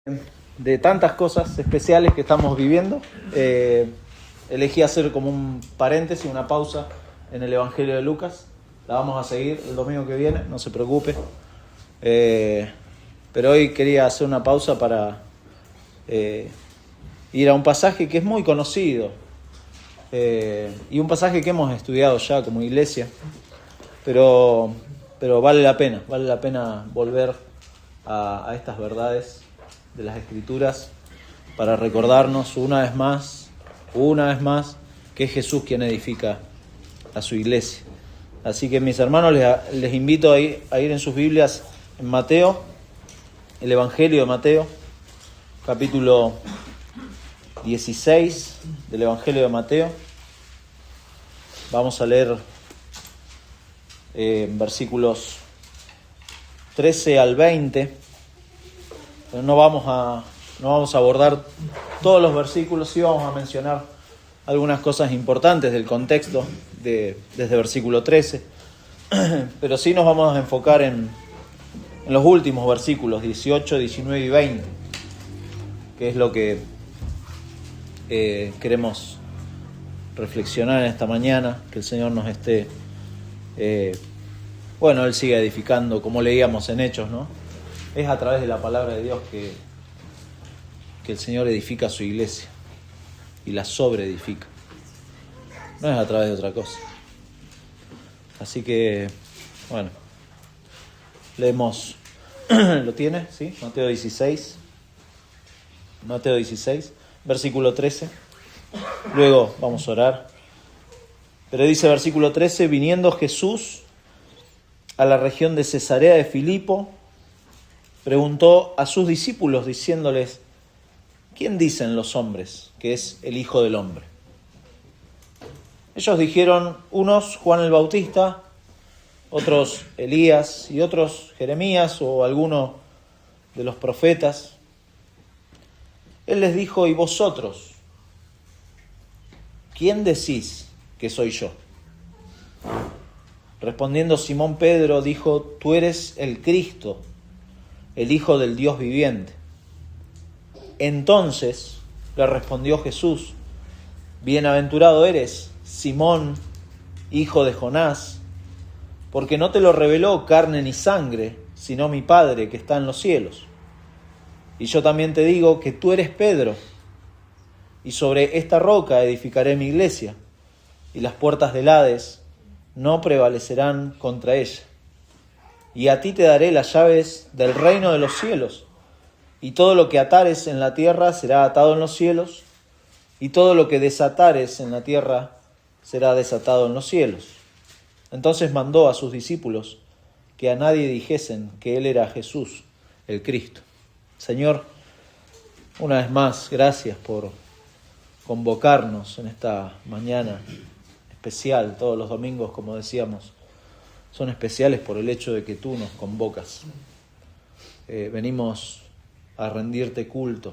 De tantas cosas especiales que estamos viviendo, elegí hacer como un paréntesis, una pausa en el Evangelio de Lucas. La vamos a seguir el domingo que viene, no se preocupe. Pero hoy quería hacer una pausa para ir a un pasaje que es muy conocido y un pasaje que hemos estudiado ya como iglesia, pero vale la pena volver a estas verdades de las Escrituras para recordarnos una vez más que es Jesús quien edifica a su iglesia. Así que mis hermanos, les invito a ir en sus Biblias en Mateo, el Evangelio de Mateo, capítulo 16 del Evangelio de Mateo. Vamos a leer versículos 13 al 20. Pero no vamos a abordar todos los versículos, sí vamos a mencionar algunas cosas importantes del contexto desde versículo 13, pero sí nos vamos a enfocar en los últimos versículos 18, 19 y 20, que es lo que queremos reflexionar en esta mañana, que el Señor nos esté, Él siga edificando, como leíamos en Hechos, ¿no? Es a través de la palabra de Dios que el Señor edifica su iglesia y la sobreedifica. No es a través de otra cosa. Así que, leemos. ¿Lo tiene? ¿Sí? Mateo 16, versículo 13. Luego vamos a orar. Pero dice versículo 13, viniendo Jesús a la región de Cesarea de Filipo, preguntó a sus discípulos diciéndoles: ¿quién dicen los hombres que es el Hijo del Hombre? Ellos dijeron, unos Juan el Bautista, otros Elías y otros Jeremías o alguno de los profetas. Él les dijo, ¿y vosotros? ¿Quién decís que soy yo? Respondiendo Simón Pedro dijo, tú eres el Cristo, el Hijo del Dios viviente. Entonces le respondió Jesús, bienaventurado eres, Simón, hijo de Jonás, porque no te lo reveló carne ni sangre, sino mi Padre que está en los cielos. Y yo también te digo que tú eres Pedro, y sobre esta roca edificaré mi iglesia, y las puertas del Hades no prevalecerán contra ella. Y a ti te daré las llaves del reino de los cielos, y todo lo que atares en la tierra será atado en los cielos, y todo lo que desatares en la tierra será desatado en los cielos. Entonces mandó a sus discípulos que a nadie dijesen que él era Jesús, el Cristo. Señor, una vez más, gracias por convocarnos en esta mañana especial. Todos los domingos, como decíamos, son especiales por el hecho de que tú nos convocas. Venimos a rendirte culto.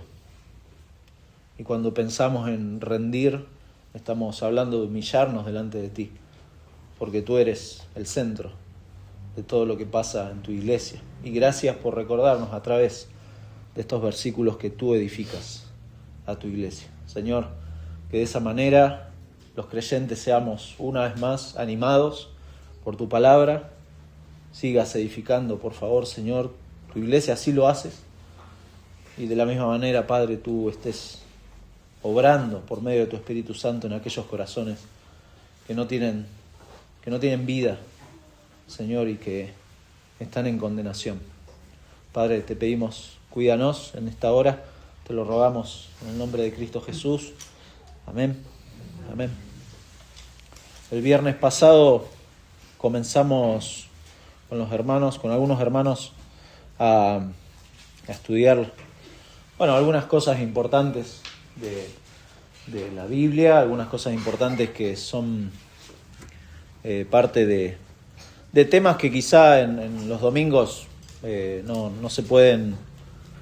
Y cuando pensamos en rendir, estamos hablando de humillarnos delante de ti, porque tú eres el centro de todo lo que pasa en tu iglesia. Y gracias por recordarnos a través de estos versículos que tú edificas a tu iglesia. Señor, que de esa manera los creyentes seamos una vez más animados por tu palabra. Sigas edificando, por favor, Señor, tu iglesia, así lo haces. Y de la misma manera, Padre, tú estés obrando por medio de tu Espíritu Santo en aquellos corazones que no tienen vida, Señor, y que están en condenación. Padre, te pedimos, cuídanos en esta hora, te lo rogamos en el nombre de Cristo Jesús. Amén. Amén. El viernes pasado comenzamos con algunos hermanos a estudiar, algunas cosas importantes de la Biblia, algunas cosas importantes que son parte de temas que quizá en los domingos no se pueden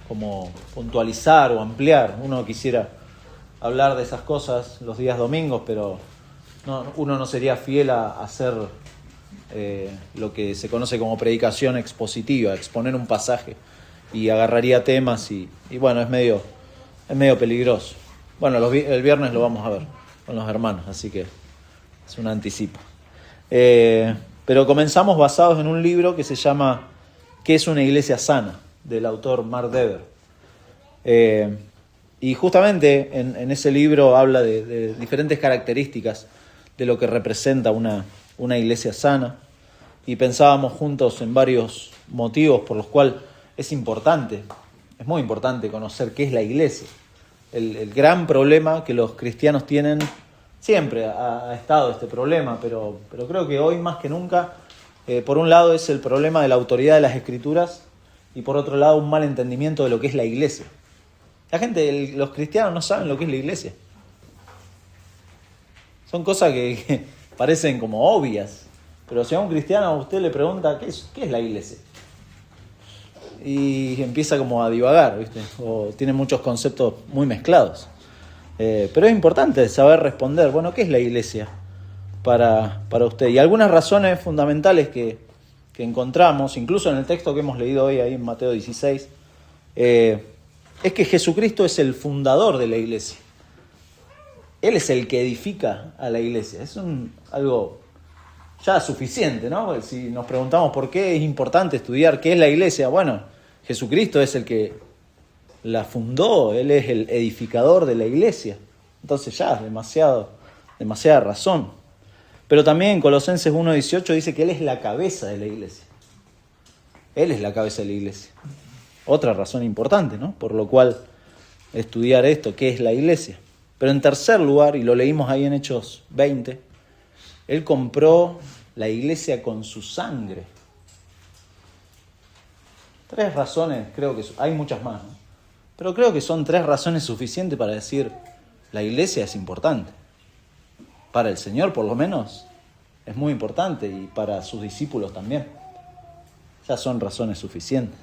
como puntualizar o ampliar. Uno quisiera hablar de esas cosas los días domingos, pero uno no sería fiel a hacer lo que se conoce como predicación expositiva, exponer un pasaje y agarraría temas y bueno, es medio peligroso. Bueno, el viernes lo vamos a ver con los hermanos, así que es un anticipo. Pero comenzamos basados en un libro que se llama ¿Qué es una iglesia sana?, del autor Mark Dever. Y justamente en ese libro habla de diferentes características de lo que representa una iglesia sana. Y pensábamos juntos en varios motivos por los cuales es muy importante conocer qué es la iglesia. El gran problema que los cristianos tienen, siempre ha estado este problema, pero creo que hoy más que nunca, por un lado es el problema de la autoridad de las Escrituras y por otro lado un mal entendimiento de lo que es la iglesia. Los cristianos no saben lo que es la iglesia. Son cosas que parecen como obvias, pero si a un cristiano a usted le pregunta ¿qué es la iglesia? Y empieza como a divagar, ¿viste? O tiene muchos conceptos muy mezclados. Pero es importante saber responder, bueno, ¿qué es la iglesia para usted? Y algunas razones fundamentales que encontramos, incluso en el texto que hemos leído hoy ahí en Mateo 16, es que Jesucristo es el fundador de la iglesia. Él es el que edifica a la iglesia. Es algo ya suficiente, ¿no? Si nos preguntamos por qué es importante estudiar qué es la iglesia, bueno, Jesucristo es el que la fundó, Él es el edificador de la iglesia. Entonces ya, demasiada razón. Pero también en Colosenses 1:18 dice que Él es la cabeza de la iglesia. Él es la cabeza de la iglesia. Otra razón importante, ¿no? Por lo cual estudiar esto, qué es la iglesia. Pero en tercer lugar, y lo leímos ahí en Hechos 20, Él compró la iglesia con su sangre. 3 razones, creo que hay muchas más, ¿no? Pero creo que son 3 razones suficientes para decir la iglesia es importante. Para el Señor, por lo menos, es muy importante y para sus discípulos también. Ya son razones suficientes.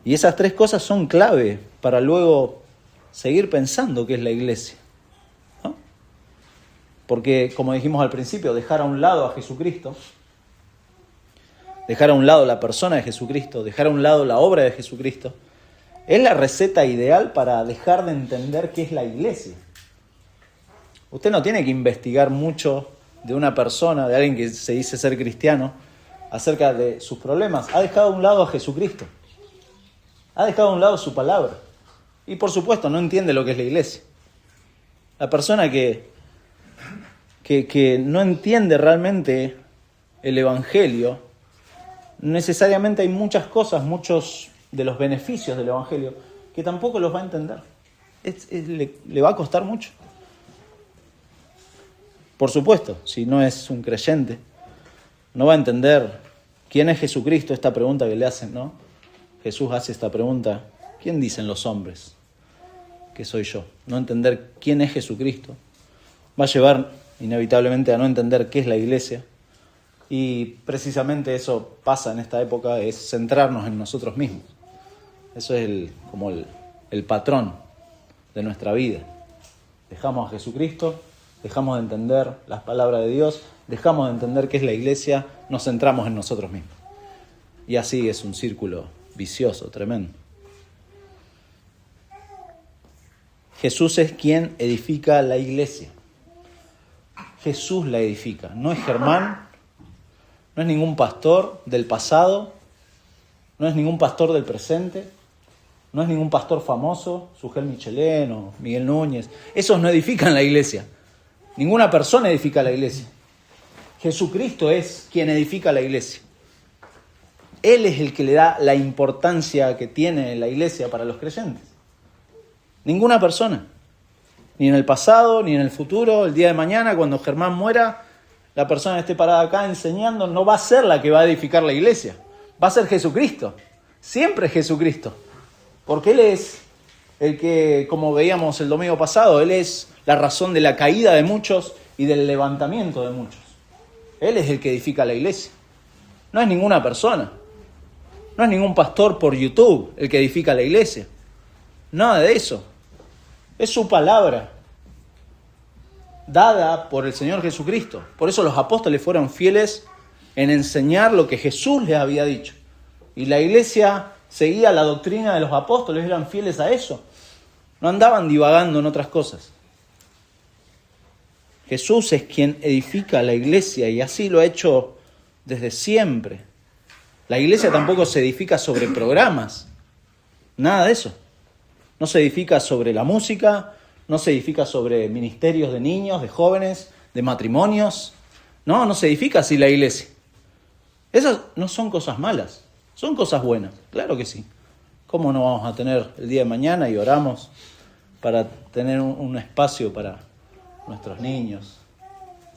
Y esas 3 cosas son clave para luego seguir pensando qué es la iglesia, ¿no? Porque, como dijimos al principio, dejar a un lado a Jesucristo, dejar a un lado la persona de Jesucristo, dejar a un lado la obra de Jesucristo, es la receta ideal para dejar de entender qué es la iglesia. Usted no tiene que investigar mucho de una persona, de alguien que se dice ser cristiano, acerca de sus problemas. Ha dejado a un lado a Jesucristo. Ha dejado a un lado su palabra. Y por supuesto no entiende lo que es la iglesia. La persona que no entiende realmente el Evangelio, necesariamente hay muchas cosas, muchos de los beneficios del Evangelio, que tampoco los va a entender. Le va a costar mucho. Por supuesto, si no es un creyente, no va a entender quién es Jesucristo, esta pregunta que le hacen, ¿no? Jesús hace esta pregunta, ¿quién dicen los hombres que soy yo? No entender quién es Jesucristo va a llevar inevitablemente a no entender qué es la iglesia. Y precisamente eso pasa en esta época, es centrarnos en nosotros mismos. Eso es como el patrón de nuestra vida. Dejamos a Jesucristo, dejamos de entender las palabras de Dios, dejamos de entender qué es la iglesia, nos centramos en nosotros mismos. Y así es un círculo vicioso, tremendo. Jesús es quien edifica la iglesia. Jesús la edifica. No es Germán, no es ningún pastor del pasado, no es ningún pastor del presente, no es ningún pastor famoso, Sugel Michelén o Miguel Núñez. Esos no edifican la iglesia. Ninguna persona edifica la iglesia. Jesucristo es quien edifica la iglesia. Él es el que le da la importancia que tiene la iglesia para los creyentes. Ninguna persona. Ni en el pasado, ni en el futuro, el día de mañana, cuando Germán muera, la persona que esté parada acá enseñando no va a ser la que va a edificar la iglesia. Va a ser Jesucristo. Siempre Jesucristo. Porque Él es el que, como veíamos el domingo pasado, Él es la razón de la caída de muchos y del levantamiento de muchos. Él es el que edifica la iglesia. No es ninguna persona. No es ningún pastor por YouTube el que edifica la iglesia. Nada de eso. Es su palabra, dada por el Señor Jesucristo. Por eso los apóstoles fueron fieles en enseñar lo que Jesús les había dicho. Y la iglesia seguía la doctrina de los apóstoles, eran fieles a eso. No andaban divagando en otras cosas. Jesús es quien edifica la iglesia y así lo ha hecho desde siempre. La iglesia tampoco se edifica sobre programas, nada de eso. No se edifica sobre la música, no se edifica sobre ministerios de niños, de jóvenes, de matrimonios. No se edifica así la iglesia. Esas no son cosas malas, son cosas buenas, claro que sí. ¿Cómo no vamos a tener el día de mañana y oramos para tener un espacio para nuestros niños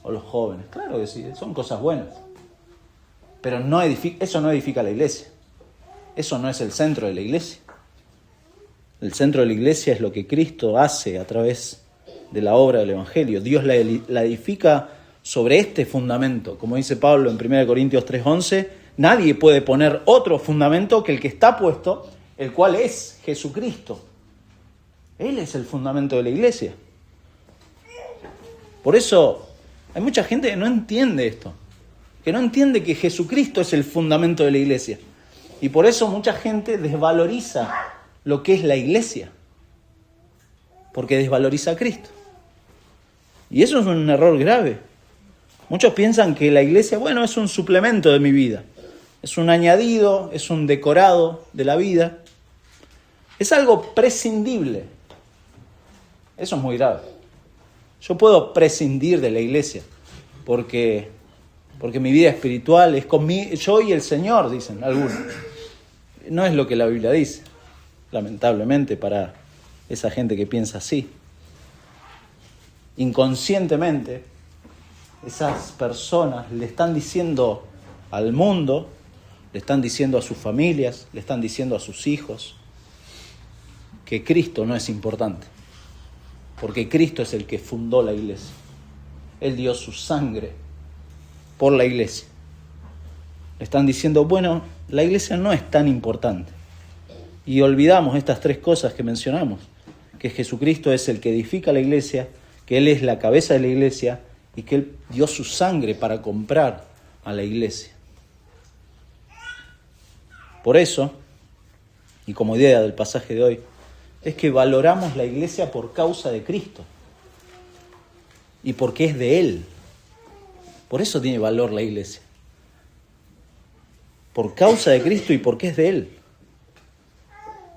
o los jóvenes? Claro que sí, son cosas buenas. Pero eso no edifica la iglesia. Eso no es el centro de la iglesia. El centro de la iglesia es lo que Cristo hace a través de la obra del Evangelio. Dios la edifica sobre este fundamento. Como dice Pablo en 1 Corintios 3:11, nadie puede poner otro fundamento que el que está puesto, el cual es Jesucristo. Él es el fundamento de la iglesia. Por eso hay mucha gente que no entiende esto, que no entiende que Jesucristo es el fundamento de la iglesia. Y por eso mucha gente desvaloriza lo que es la iglesia, porque desvaloriza a Cristo. Y eso es un error grave. Muchos piensan que la iglesia, es un suplemento de mi vida, es un añadido, es un decorado de la vida, es algo prescindible. Eso es muy grave. Yo puedo prescindir de la iglesia porque mi vida espiritual es conmigo, yo y el Señor, dicen algunos. No es lo que la Biblia dice, lamentablemente, para esa gente que piensa así. Inconscientemente, esas personas le están diciendo al mundo, le están diciendo a sus familias, le están diciendo a sus hijos que Cristo no es importante, porque Cristo es el que fundó la iglesia. Él dio su sangre por la iglesia. Le están diciendo, la iglesia no es tan importante. Y olvidamos estas tres cosas que mencionamos, que Jesucristo es el que edifica la iglesia, que Él es la cabeza de la iglesia y que Él dio su sangre para comprar a la iglesia. Por eso, y como idea del pasaje de hoy, es que valoramos la iglesia por causa de Cristo y porque es de Él. Por eso tiene valor la iglesia. Por causa de Cristo y porque es de Él.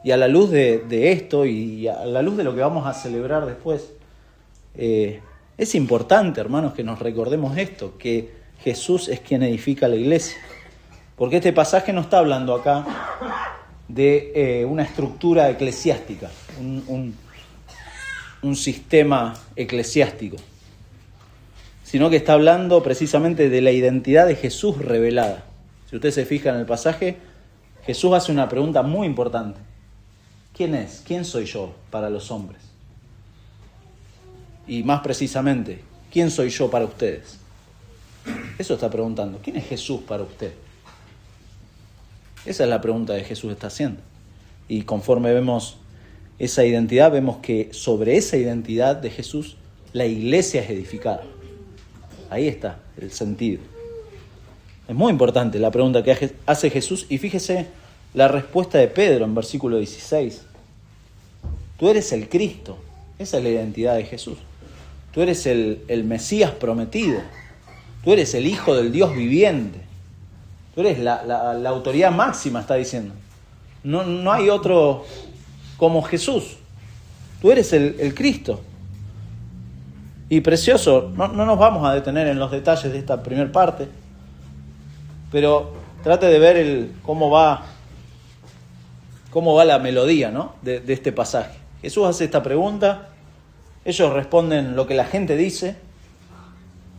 Y a la luz de esto y a la luz de lo que vamos a celebrar después, es importante, hermanos, que nos recordemos esto, que Jesús es quien edifica la iglesia. Porque este pasaje no está hablando acá de una estructura eclesiástica, un sistema eclesiástico, sino que está hablando precisamente de la identidad de Jesús revelada. Si usted se fija en el pasaje, Jesús hace una pregunta muy importante. ¿Quién es? ¿Quién soy yo para los hombres? Y más precisamente, ¿quién soy yo para ustedes? Eso está preguntando. ¿Quién es Jesús para usted? Esa es la pregunta que Jesús está haciendo. Y conforme vemos esa identidad, vemos que sobre esa identidad de Jesús, la iglesia es edificada. Ahí está el sentido. Es muy importante la pregunta que hace Jesús y fíjese la respuesta de Pedro en versículo 16. Tú eres el Cristo. Esa es la identidad de Jesús. Tú eres el Mesías prometido. Tú eres el Hijo del Dios viviente. Tú eres la autoridad máxima, está diciendo. No hay otro como Jesús. Tú eres el Cristo. Y precioso, no nos vamos a detener en los detalles de esta primera parte, pero trate de ver cómo va la melodía, ¿no? de este pasaje. Jesús hace esta pregunta, ellos responden lo que la gente dice,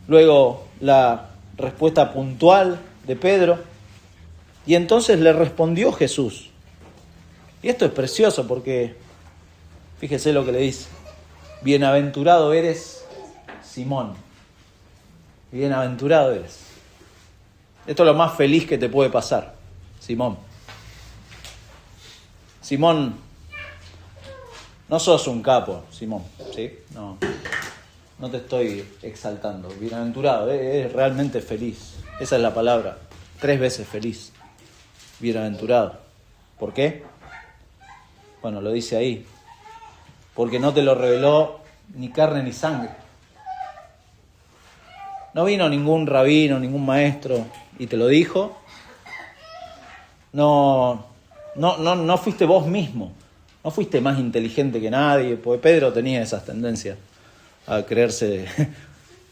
luego la respuesta puntual de Pedro, y entonces le respondió Jesús. Y esto es precioso porque, fíjese lo que le dice, bienaventurado eres, Simón, bienaventurado eres. Esto es lo más feliz que te puede pasar, Simón. Simón, no sos un capo, Simón, ¿sí? No te estoy exaltando. Bienaventurado, eres realmente feliz. Esa es la palabra, 3 veces feliz. Bienaventurado. ¿Por qué? Bueno, lo dice ahí. Porque no te lo reveló ni carne ni sangre. No vino ningún rabino, ningún maestro y te lo dijo. No fuiste vos mismo. No fuiste más inteligente que nadie. Porque Pedro tenía esas tendencias a creerse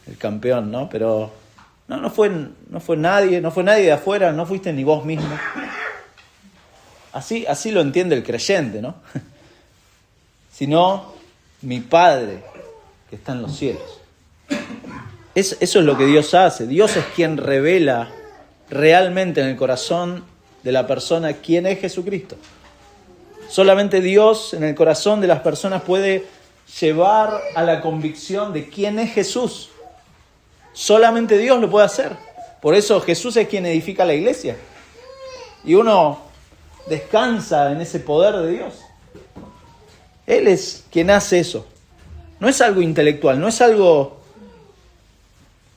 el campeón, ¿no? Pero no fue nadie de afuera, no fuiste ni vos mismo. Así lo entiende el creyente, ¿no? Sino mi Padre que está en los cielos. Eso es lo que Dios hace. Dios es quien revela realmente en el corazón de la persona quién es Jesucristo. Solamente Dios en el corazón de las personas puede llevar a la convicción de quién es Jesús. Solamente Dios lo puede hacer. Por eso Jesús es quien edifica la iglesia. Y uno descansa en ese poder de Dios. Él es quien hace eso. No es algo intelectual, no es algo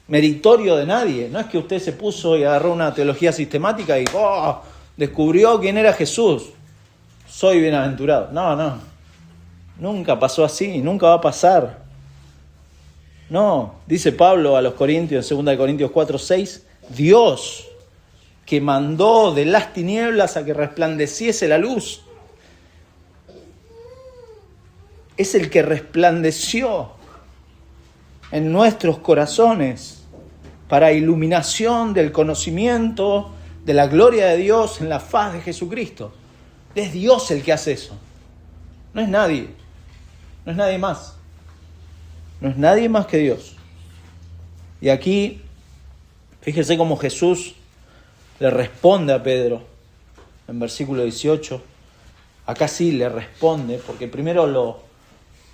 meritorio de nadie. No es que usted se puso y agarró una teología sistemática y descubrió quién era Jesús. Soy bienaventurado. No. Nunca pasó así, nunca va a pasar. No, dice Pablo a los Corintios, en 2 Corintios 4:6, Dios que mandó de las tinieblas a que resplandeciese la luz. Es el que resplandeció en nuestros corazones para iluminación del conocimiento de la gloria de Dios en la faz de Jesucristo. Es Dios el que hace eso. No es nadie. No es nadie más. No es nadie más que Dios. Y aquí, fíjese cómo Jesús le responde a Pedro en versículo 18. Acá sí le responde, porque primero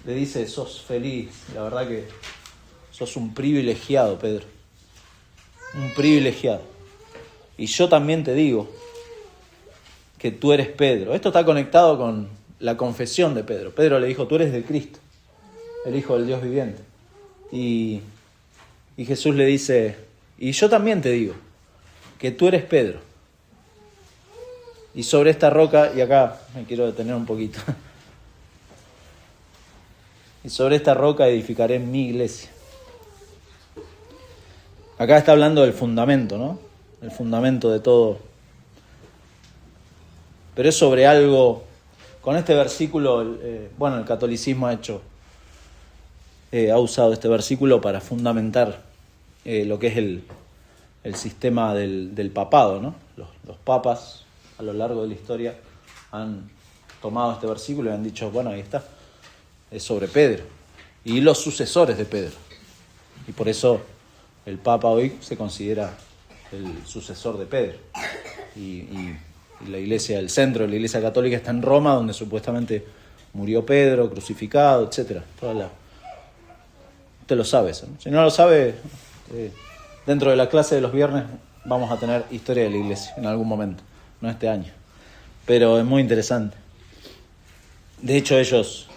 le dice, sos feliz. La verdad que sos un privilegiado, Pedro. Un privilegiado. Y yo también te digo que tú eres Pedro. Esto está conectado con la confesión de Pedro. Pedro le dijo, tú eres de Cristo, el Hijo del Dios viviente. Y Jesús le dice, y yo también te digo que tú eres Pedro. Y sobre esta roca, y acá me quiero detener un poquito, y sobre esta roca edificaré mi iglesia. Acá está hablando del fundamento, ¿no? El fundamento de todo. Pero es sobre algo, con este versículo, el catolicismo ha usado este versículo para fundamentar lo que es el sistema del papado, ¿no? Los papas a lo largo de la historia han tomado este versículo y han dicho, bueno, ahí está, es sobre Pedro y los sucesores de Pedro. Y por eso el Papa hoy se considera el sucesor de Pedro. Y la iglesia, el centro de la iglesia católica está en Roma, donde supuestamente murió Pedro, crucificado, etc. Usted lo sabe eso, ¿no? Si no lo sabe, dentro de la clase de los viernes vamos a tener historia de la iglesia en algún momento, no este año. Pero es muy interesante. De hecho, ellos,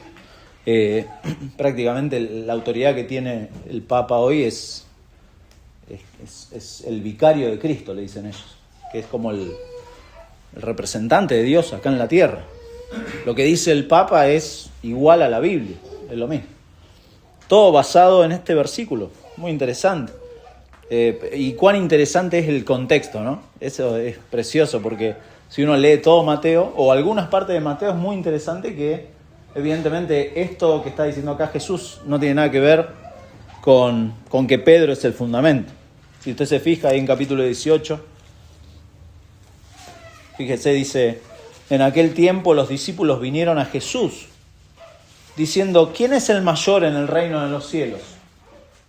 prácticamente la autoridad que tiene el Papa hoy es el vicario de Cristo, le dicen ellos, que es como el representante de Dios acá en la tierra. Lo que dice el Papa es igual a la Biblia, es lo mismo. Todo basado en este versículo, muy interesante. Y cuán interesante es el contexto, ¿no? Eso es precioso, porque si uno lee todo Mateo, o algunas partes de Mateo, es muy interesante que, evidentemente, esto que está diciendo acá Jesús no tiene nada que ver con que Pedro es el fundamento. Si usted se fija ahí en capítulo 18, fíjese, dice, en aquel tiempo los discípulos vinieron a Jesús diciendo, ¿quién es el mayor en el reino de los cielos?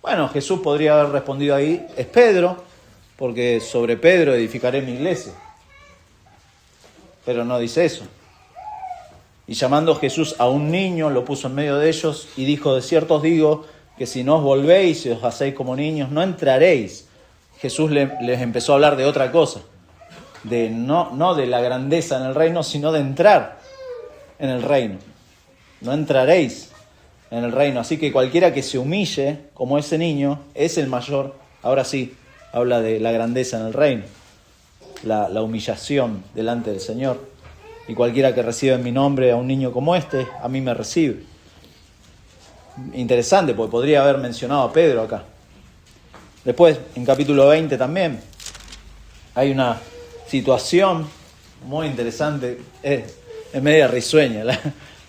Bueno, Jesús podría haber respondido ahí, es Pedro, porque sobre Pedro edificaré mi iglesia. Pero no dice eso. Y llamando Jesús a un niño, lo puso en medio de ellos y dijo, de cierto os digo que si no os volvéis y os hacéis como niños, no entraréis. Jesús les empezó a hablar de otra cosa, de no de la grandeza en el reino, sino de entrar en el reino. No entraréis en el reino. Así que cualquiera que se humille como ese niño es el mayor. Ahora sí, habla de la grandeza en el reino, la humillación delante del Señor. y cualquiera que reciba en mi nombre a un niño como este, a mí me recibe. Interesante, porque podría haber mencionado a Pedro acá. Después, en capítulo 20 también, hay una situación muy interesante, es media risueña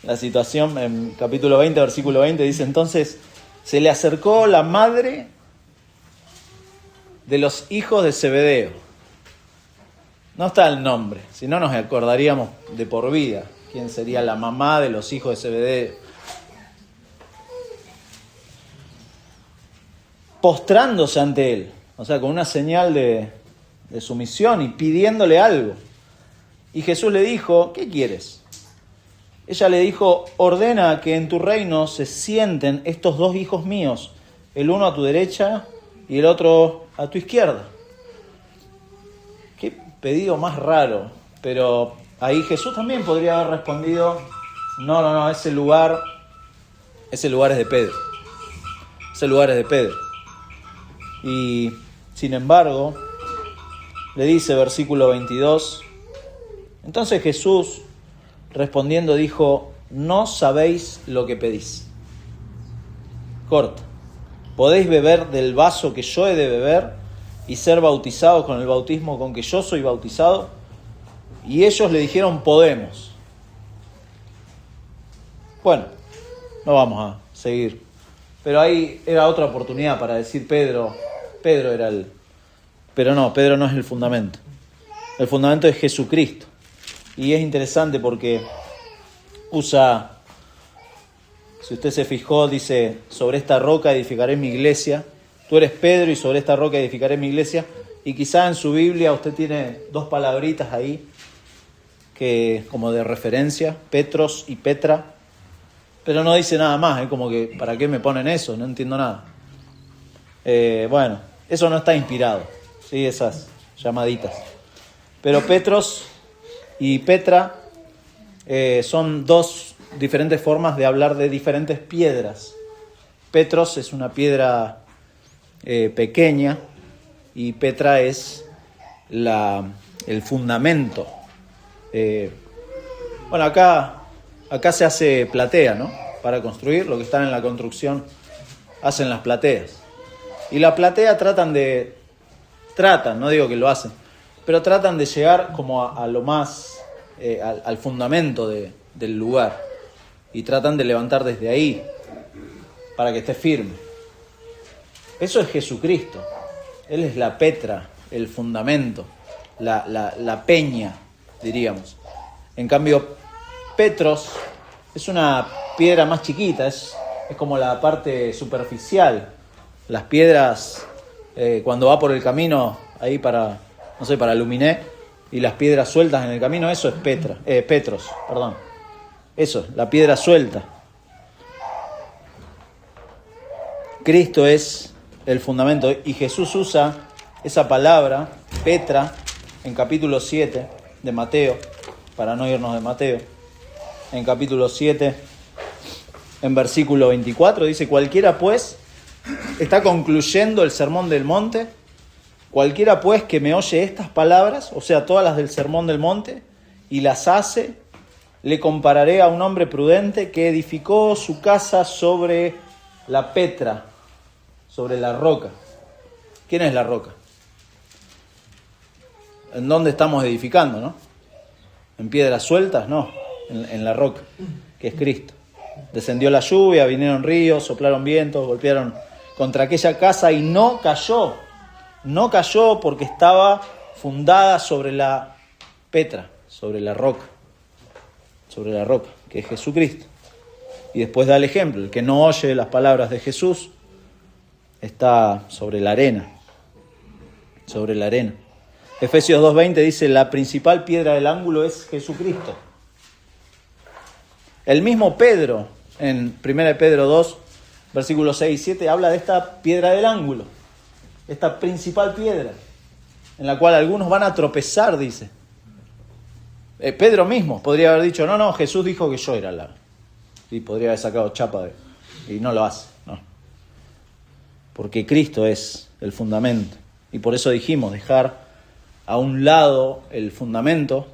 la situación. En capítulo 20, versículo 20, dice: entonces se le acercó la madre de los hijos de Zebedeo. No está el nombre, si no nos acordaríamos de por vida quién sería la mamá de los hijos de Zebedeo. Postrándose ante él, o sea, con una señal de sumisión y pidiéndole algo. Y Jesús le dijo: ¿qué quieres? Ella le dijo: ordena que en tu reino se sienten estos dos hijos míos, el uno a tu derecha y el otro a tu izquierda. Qué pedido más raro, pero ahí Jesús también podría haber respondido: no, ese lugar es de Pedro. Ese lugar es de Pedro. Y sin embargo, le dice, versículo 22, entonces Jesús respondiendo dijo: no sabéis lo que pedís. Corta. ¿Podéis beber del vaso que yo he de beber y ser bautizados con el bautismo con que yo soy bautizado? Y ellos le dijeron: podemos. Bueno, no vamos a seguir. Pero ahí era otra oportunidad para decir Pedro era el... Pero no, Pedro no es el fundamento. El fundamento es Jesucristo. Y es interesante porque usa, si usted se fijó, dice: sobre esta roca edificaré mi iglesia. Tú eres Pedro y sobre esta roca edificaré mi iglesia. Y quizá en su Biblia usted tiene dos palabritas ahí que como de referencia, Petros y Petra. Pero no dice nada más, como que ¿para qué me ponen eso? No entiendo nada. Bueno, eso no está inspirado, ¿sí? Esas llamaditas. Pero Petros y Petra son dos diferentes formas de hablar de diferentes piedras. Petros es una piedra pequeña y Petra es el fundamento. Bueno, acá se hace platea, ¿no? Para construir, lo que están en la construcción hacen las plateas. Y la platea tratan, no digo que lo hacen, pero tratan de llegar como a lo más, al fundamento del lugar. Y tratan de levantar desde ahí, para que esté firme. Eso es Jesucristo. Él es la Petra, el fundamento, la peña, diríamos. En cambio, Petros es una piedra más chiquita, es como la parte superficial. Las piedras, cuando va por el camino, ahí para Luminé, y las piedras sueltas en el camino, eso es Petros. Eso, la piedra suelta. Cristo es el fundamento, y Jesús usa esa palabra, Petra, en capítulo 7 de Mateo, para no irnos de Mateo. En capítulo 7, en versículo 24, dice: cualquiera pues, está concluyendo el sermón del monte, cualquiera pues que me oye estas palabras, o sea, todas las del sermón del monte, y las hace, le compararé a un hombre prudente que edificó su casa sobre la Petra, sobre la roca. ¿Quién es la roca? ¿En dónde estamos edificando, no? ¿En piedras sueltas? No, en la roca, que es Cristo. Descendió la lluvia, vinieron ríos, soplaron vientos, golpearon contra aquella casa y no cayó. No cayó porque estaba fundada sobre la Petra, sobre la roca, que es Jesucristo. Y después da el ejemplo: el que no oye las palabras de Jesús está sobre la arena. Efesios 2:20 dice: la principal piedra del ángulo es Jesucristo. El mismo Pedro, en 1 Pedro 2, versículos 6 y 7, habla de esta piedra del ángulo, esta principal piedra, en la cual algunos van a tropezar, dice. Pedro mismo podría haber dicho: no, Jesús dijo que yo era la... Y podría haber sacado chapa y no lo hace, no. Porque Cristo es el fundamento. Y por eso dijimos, dejar a un lado el fundamento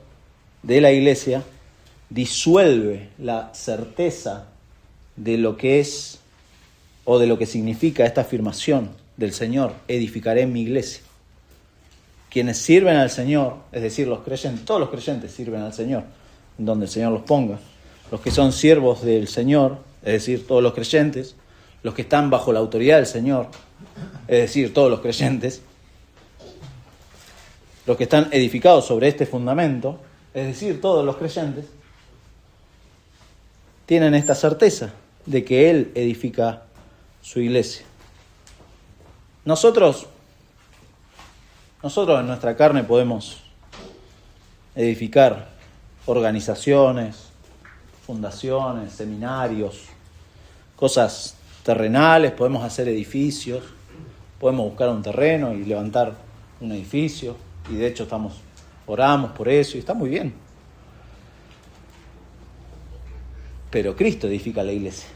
de la iglesia disuelve la certeza de lo que es o de lo que significa esta afirmación del Señor: edificaré mi iglesia. Quienes sirven al Señor, es decir, los creyentes, todos los creyentes sirven al Señor, donde el Señor los ponga. Los que son siervos del Señor, es decir, todos los creyentes. Los que están bajo la autoridad del Señor, es decir, todos los creyentes. Los que están edificados sobre este fundamento, es decir, todos los creyentes, tienen esta certeza de que Él edifica su iglesia. Nosotros en nuestra carne podemos edificar organizaciones, fundaciones, seminarios, cosas terrenales, podemos hacer edificios, podemos buscar un terreno y levantar un edificio, y de hecho oramos por eso y está muy bien. Pero Cristo edifica la iglesia.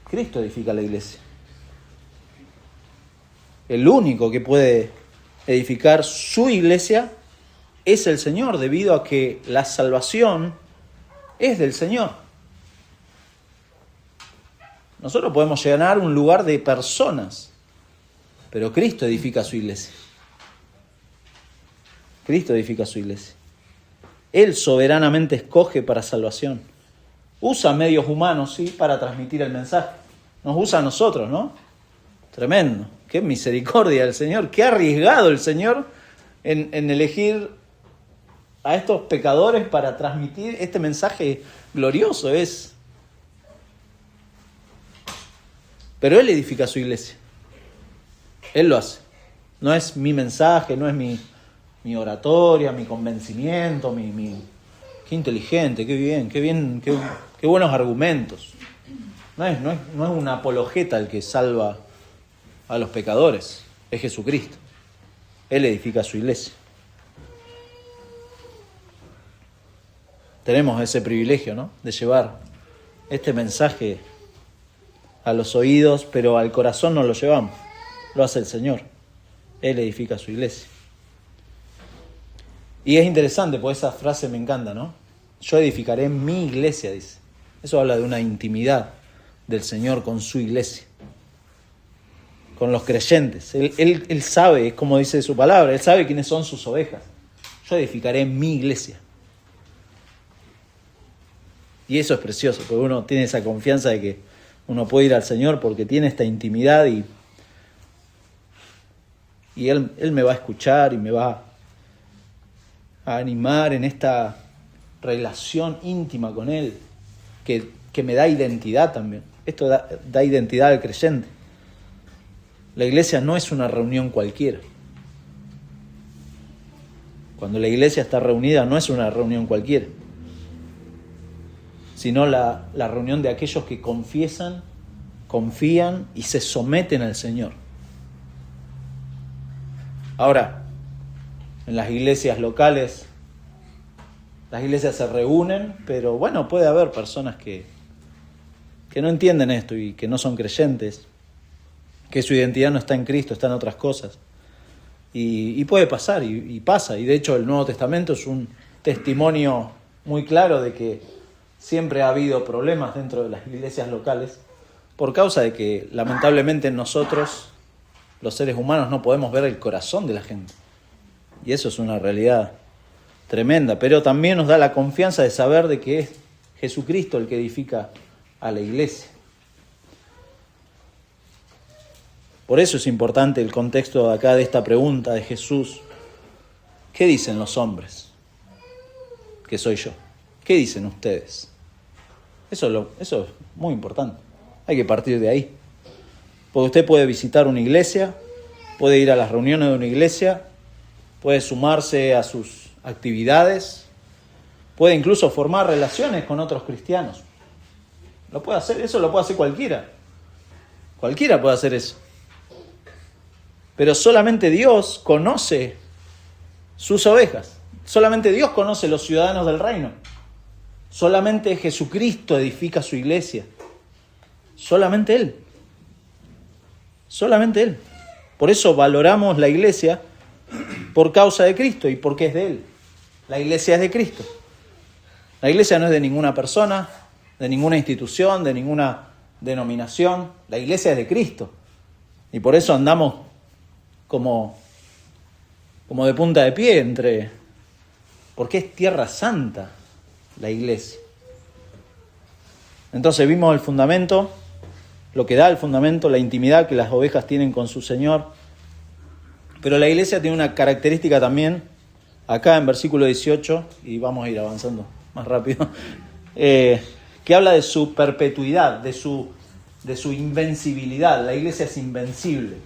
Cristo edifica la iglesia. El único que puede edificar su iglesia es el Señor, debido a que la salvación es del Señor. Nosotros podemos llenar un lugar de personas, pero Cristo edifica su iglesia. Cristo edifica su iglesia. Él soberanamente escoge para salvación. Usa medios humanos, sí, para transmitir el mensaje. Nos usa a nosotros, ¿no? Tremendo. Qué misericordia del Señor. Qué arriesgado el Señor en elegir a estos pecadores para transmitir este mensaje glorioso. Pero Él edifica su iglesia. Él lo hace. No es mi mensaje, no es mi oratoria, mi convencimiento, qué inteligente, qué bien, qué buenos argumentos. No es una apologeta el que salva a los pecadores, es Jesucristo. Él edifica su iglesia. Tenemos ese privilegio, ¿no?, de llevar este mensaje a los oídos, pero al corazón no lo llevamos. Lo hace el Señor. Él edifica su iglesia. Y es interesante, porque esa frase me encanta, ¿no? Yo edificaré mi iglesia, dice. Eso habla de una intimidad del Señor con su iglesia, con los creyentes. Él sabe, es como dice su palabra, Él sabe quiénes son sus ovejas. Yo edificaré mi iglesia. Y eso es precioso, porque uno tiene esa confianza de que uno puede ir al Señor porque tiene esta intimidad y Él me va a escuchar y me va a animar en esta relación íntima con Él, que me da identidad también. Esto da identidad al creyente. La iglesia no es una reunión cualquiera. Cuando la iglesia está reunida no es una reunión cualquiera, sino la reunión de aquellos que confiesan, confían y se someten al Señor. Ahora, en las iglesias locales, las iglesias se reúnen, pero bueno, puede haber personas que no entienden esto y que no son creyentes, que su identidad no está en Cristo, está en otras cosas. Y puede pasar, y pasa. Y de hecho el Nuevo Testamento es un testimonio muy claro de que siempre ha habido problemas dentro de las iglesias locales por causa de que lamentablemente nosotros, los seres humanos, no podemos ver el corazón de la gente. Y eso es una realidad tremenda, pero también nos da la confianza de saber de que es Jesucristo el que edifica a la iglesia. Por eso es importante el contexto acá de esta pregunta de Jesús. ¿Qué dicen los hombres que soy yo? ¿Qué dicen ustedes? Eso es muy importante. Hay que partir de ahí. Porque usted puede visitar una iglesia, puede ir a las reuniones de una iglesia, puede sumarse a sus actividades, puede incluso formar relaciones con otros cristianos. Lo puede hacer, eso lo puede hacer cualquiera. Cualquiera puede hacer eso. Pero solamente Dios conoce sus ovejas. Solamente Dios conoce los ciudadanos del reino. Solamente Jesucristo edifica su iglesia. Solamente Él. Solamente Él. Por eso valoramos la iglesia por causa de Cristo y porque es de Él. La iglesia es de Cristo. La iglesia no es de ninguna persona, de ninguna institución, de ninguna denominación. La iglesia es de Cristo. Y por eso andamos como de punta de pie porque es tierra santa la iglesia. Entonces vimos el fundamento, lo que da el fundamento, la intimidad que las ovejas tienen con su Señor. Pero la iglesia tiene una característica también, acá en versículo 18, y vamos a ir avanzando más rápido, que habla de su perpetuidad, de su invencibilidad. La iglesia es invencible.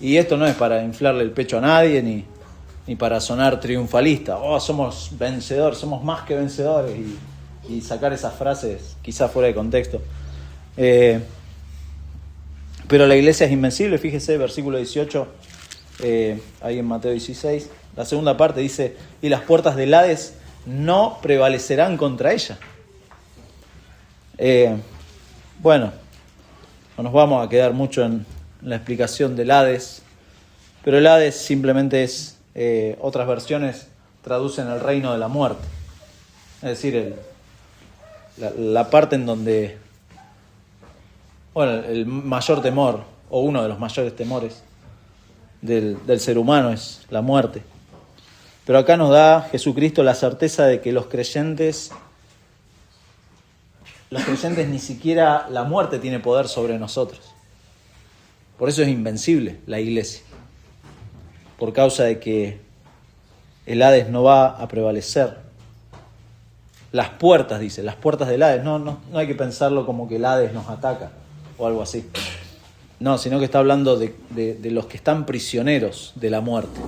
Y esto no es para inflarle el pecho a nadie, ni para sonar triunfalista. Somos vencedores, somos más que vencedores, y sacar esas frases quizás fuera de contexto. Pero la iglesia es invencible. Fíjese, versículo 18, ahí en Mateo 16, la segunda parte dice: y las puertas del Hades no prevalecerán contra ella. Bueno, no nos vamos a quedar mucho en la explicación del Hades, pero el Hades simplemente es, otras versiones traducen el reino de la muerte. Es decir, la parte en donde, el mayor temor, o uno de los mayores temores del ser humano es la muerte. Pero acá nos da Jesucristo la certeza de que los creyentes ni siquiera la muerte tiene poder sobre nosotros. Por eso es invencible la iglesia. Por causa de que el Hades no va a prevalecer. Las puertas, dice, las puertas del Hades. No hay que pensarlo como que el Hades nos ataca o algo así. No, sino que está hablando de los que están prisioneros de la muerte.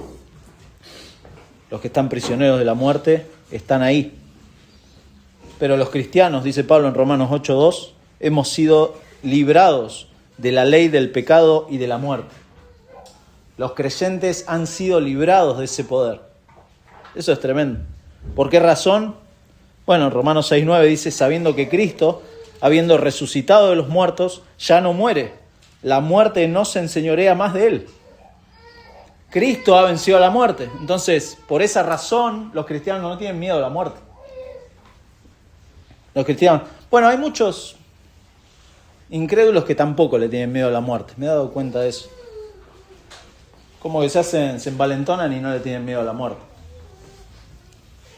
Los que están prisioneros de la muerte están ahí. Pero los cristianos, dice Pablo en Romanos 8:2, hemos sido librados de la ley del pecado y de la muerte. Los creyentes han sido librados de ese poder. Eso es tremendo. ¿Por qué razón? Bueno, en Romanos 6:9 dice: sabiendo que Cristo, habiendo resucitado de los muertos, ya no muere. La muerte no se enseñorea más de él. Cristo ha vencido a la muerte. Entonces, por esa razón, los cristianos no tienen miedo a la muerte. Los cristianos... Bueno, hay muchos incrédulos que tampoco le tienen miedo a la muerte. Me he dado cuenta de eso. Como que se envalentonan y no le tienen miedo a la muerte.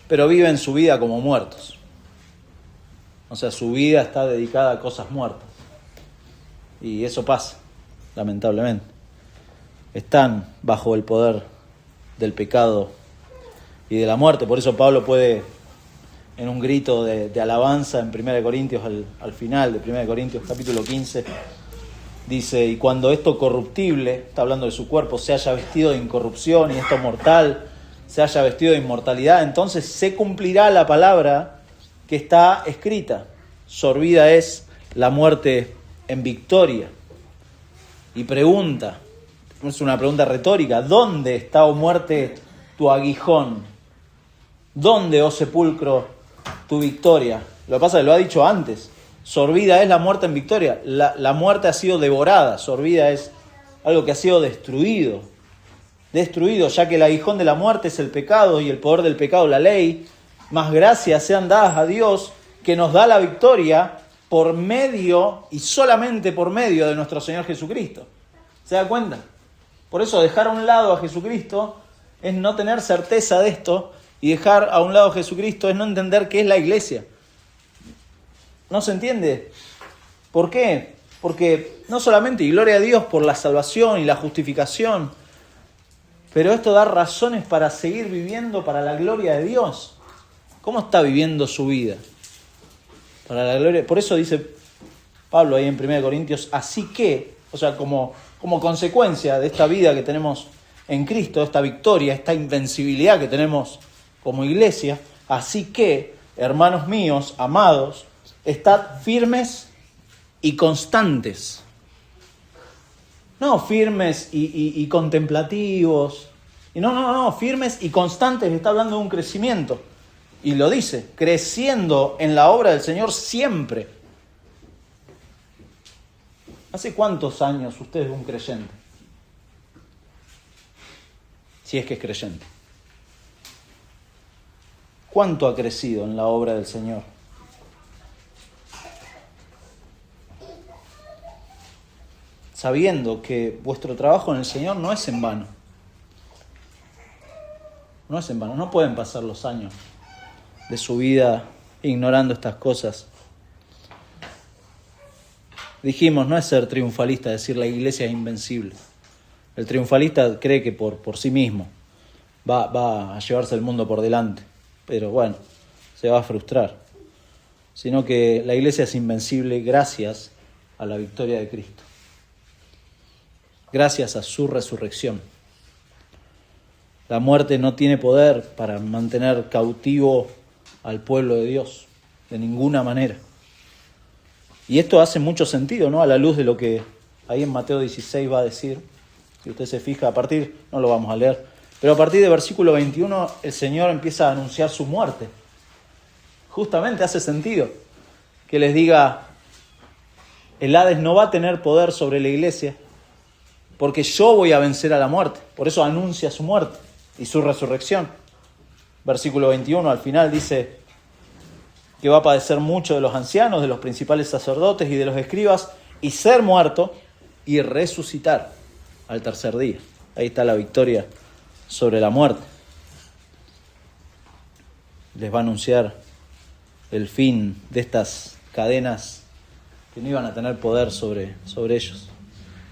Pero viven su vida como muertos. O sea, su vida está dedicada a cosas muertas. Y eso pasa, lamentablemente. Están bajo el poder del pecado y de la muerte. Por eso Pablo puede, en un grito de alabanza en 1 Corintios, al final de 1 Corintios capítulo 15, dice: y cuando esto corruptible, está hablando de su cuerpo, se haya vestido de incorrupción, y esto mortal se haya vestido de inmortalidad, entonces se cumplirá la palabra que está escrita: sorbida es la muerte en victoria. Y pregunta, es una pregunta retórica: ¿dónde está, oh muerte, tu aguijón? ¿Dónde, oh sepulcro, tu victoria? Lo que pasa es que lo ha dicho antes. Sorbida es la muerte en victoria. La muerte ha sido devorada. Sorbida es algo que ha sido destruido. Destruido, ya que el aguijón de la muerte es el pecado, y el poder del pecado la ley. Más gracias sean dadas a Dios, que nos da la victoria por medio, y solamente por medio, de nuestro Señor Jesucristo. ¿Se da cuenta? Por eso dejar a un lado a Jesucristo es no tener certeza de esto, y dejar a un lado a Jesucristo es no entender qué es la iglesia. ¿No se entiende? ¿Por qué? Porque no solamente, y gloria a Dios por la salvación y la justificación, pero esto da razones para seguir viviendo para la gloria de Dios. ¿Cómo está viviendo su vida? Para la gloria. Por eso dice Pablo ahí en 1 Corintios, así que, o sea, como consecuencia de esta vida que tenemos en Cristo, esta victoria, esta invencibilidad que tenemos como iglesia, así que, hermanos míos, amados, estad firmes y constantes. No firmes y contemplativos. No, firmes y constantes. Está hablando de un crecimiento. Y lo dice, creciendo en la obra del Señor siempre. ¿Hace cuántos años usted es un creyente? Si es que es creyente. ¿Cuánto ha crecido en la obra del Señor? Sabiendo que vuestro trabajo en el Señor no es en vano. No es en vano. No pueden pasar los años de su vida ignorando estas cosas. Dijimos, no es ser triunfalista, decir la iglesia es invencible. El triunfalista cree que por sí mismo va a llevarse el mundo por delante, pero bueno, se va a frustrar. Sino que la iglesia es invencible gracias a la victoria de Cristo, gracias a su resurrección. La muerte no tiene poder para mantener cautivo al pueblo de Dios, de ninguna manera. Y esto hace mucho sentido, ¿no? A la luz de lo que ahí en Mateo 16 va a decir. Si usted se fija, a partir, no lo vamos a leer, pero a partir del versículo 21 el Señor empieza a anunciar su muerte. Justamente hace sentido que les diga, el Hades no va a tener poder sobre la iglesia porque yo voy a vencer a la muerte. Por eso anuncia su muerte y su resurrección. Versículo 21 al final dice que va a padecer mucho de los ancianos, de los principales sacerdotes y de los escribas, y ser muerto y resucitar al tercer día. Ahí está la victoria sobre la muerte. Les va a anunciar el fin de estas cadenas que no iban a tener poder sobre ellos.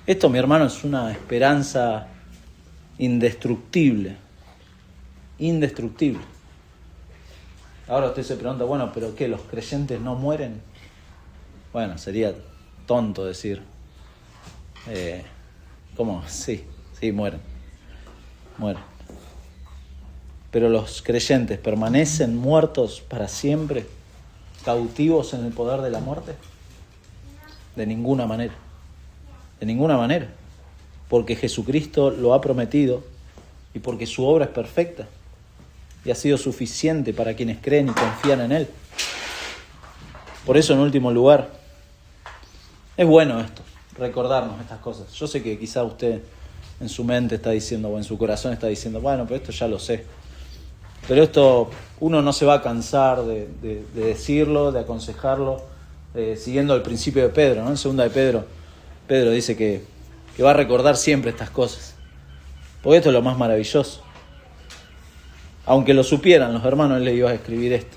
Esto, mi hermano, es una esperanza indestructible. Indestructible. Ahora usted se pregunta, bueno, ¿pero qué? ¿Los creyentes no mueren? Bueno, sería tonto decir, ¿cómo? Sí, mueren. Pero los creyentes permanecen muertos para siempre, cautivos en el poder de la muerte. De ninguna manera. De ninguna manera. Porque Jesucristo lo ha prometido y porque su obra es perfecta y ha sido suficiente para quienes creen y confían en Él. Por eso, en último lugar, es bueno esto, recordarnos estas cosas. Yo sé que quizá usted en su mente está diciendo, o en su corazón está diciendo, bueno, pero esto ya lo sé. Pero esto uno no se va a cansar de decirlo, de aconsejarlo, siguiendo el principio de Pedro, ¿no? En segunda de Pedro dice que va a recordar siempre estas cosas. Porque esto es lo más maravilloso. Aunque lo supieran los hermanos, él les iba a escribir esto.